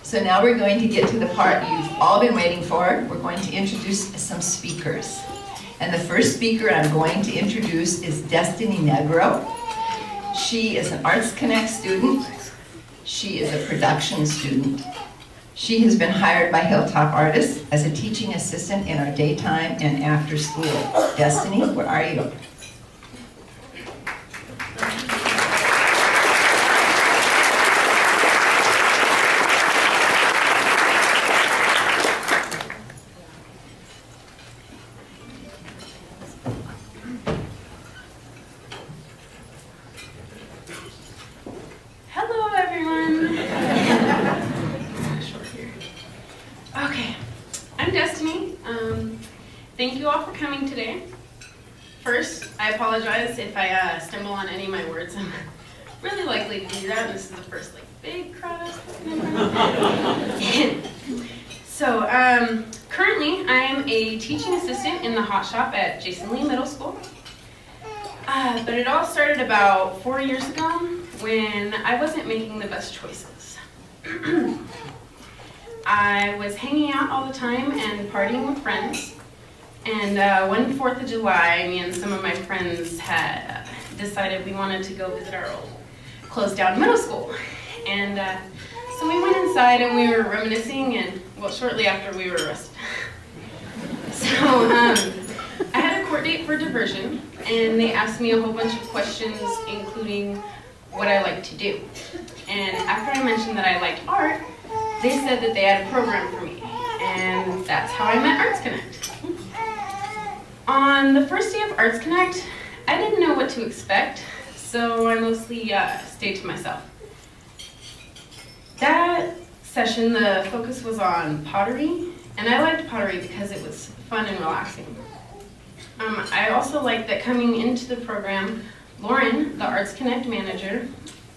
So now we're going to get to the part you've all been waiting for. We're going to introduce some speakers. And the first speaker I'm going to introduce is Destiny Negro. She is an Arts Connect student. She is a production student. She has been hired by Hilltop Artists as a teaching assistant in our daytime and after school. Destiny, where are you? Hello, everyone. Okay, I'm Destiny. Thank you all for coming today. First, I apologize if I stumble on any of my words. I'm really likely to do that, and this is the first big crowd I've spoken in front of. So, currently, I am a teaching assistant in the hot shop at Jason Lee Middle School. But it all started about 4 years ago when I wasn't making the best choices. I was hanging out all the time and partying with friends. And one 4th of July, me and some of my friends had decided we wanted to go visit our old closed down middle school. And so we went inside and we were reminiscing, and well, shortly after we were arrested. So I had a court date for diversion, and they asked me a whole bunch of questions, including what I like to do. And after I mentioned that I liked art, they said that they had a program for me, and that's how I met Arts Connect. On the first day of Arts Connect, I didn't know what to expect, so I mostly stayed to myself. That session, the focus was on pottery, and I liked pottery because it was fun and relaxing. I also liked that coming into the program, Lauren, the Arts Connect manager,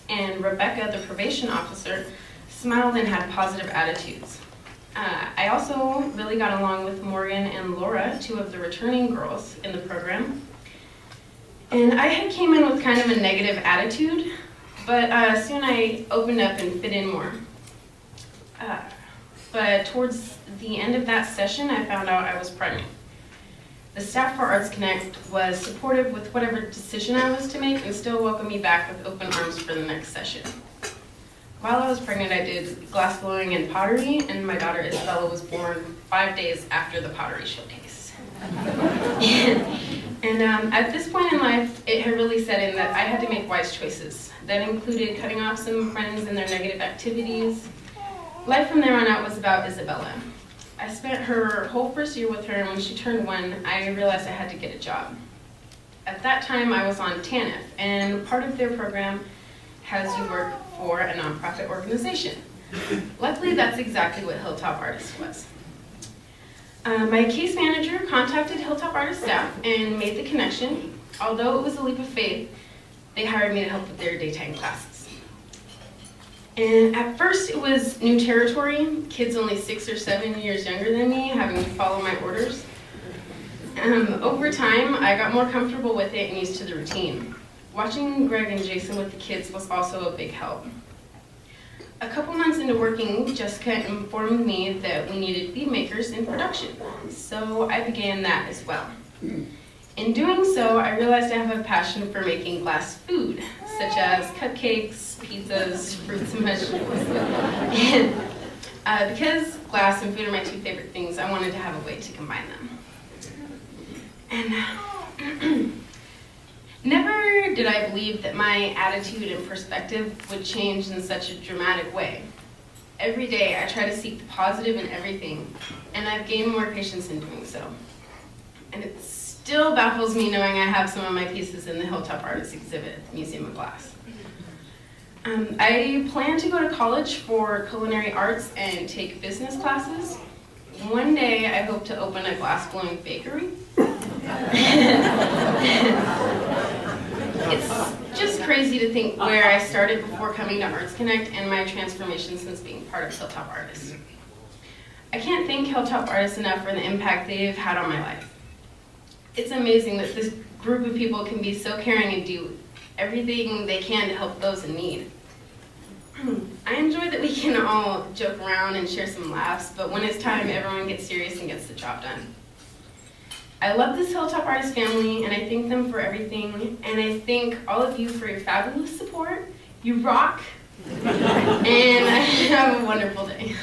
and Rebecca, the probation officer, smiled and had positive attitudes. I also really got along with Morgan and Laura, 2 of the returning girls in the program. And I had came in with kind of a negative attitude, but soon I opened up and fit in more. But towards the end of that session, I found out I was pregnant. The staff for Arts Connect was supportive with whatever decision I was to make and still welcomed me back with open arms for the next session. While I was pregnant, I did glass blowing and pottery, and my daughter Isabella was born 5 days after the pottery showcase. And at this point in life, it had really set in that I had to make wise choices. That included cutting off some friends and their negative activities. Life from there on out was about Isabella. I spent her whole first year with her, and when she turned 1, I realized I had to get a job. At that time, I was on TANF, and part of their program has you work for a nonprofit organization. Luckily, that's exactly what Hilltop Artists was. My case manager contacted Hilltop Artists staff and made the connection. Although it was a leap of faith, they hired me to help with their daytime classes. And at first, it was new territory, kids only 6 or 7 years younger than me having to follow my orders. Over time, I got more comfortable with it and used to the routine. Watching Greg and Jason with the kids was also a big help. A couple months into working, Jessica informed me that we needed bead makers in production, so I began that as well. In doing so, I realized I have a passion for making glass food, such as cupcakes, pizzas, fruits, and vegetables. And because glass and food are my 2 favorite things, I wanted to have a way to combine them. And never did I believe that my attitude and perspective would change in such a dramatic way. Every day I try to seek the positive in everything, and I've gained more patience in doing so. And it still baffles me knowing I have some of my pieces in the Hilltop Artists exhibit at the Museum of Glass. I plan to go to college for culinary arts and take business classes. One day I hope to open a glass-blowing bakery. It's just crazy to think where I started before coming to Arts Connect and my transformation since being part of Hilltop Artists. I can't thank Hilltop Artists enough for the impact they've had on my life. It's amazing that this group of people can be so caring and do everything they can to help those in need. I enjoy that we can all joke around and share some laughs, but when it's time, everyone gets serious and gets the job done. I love this Hilltop Artists family, and I thank them for everything, and I thank all of you for your fabulous support. You rock, and have a wonderful day.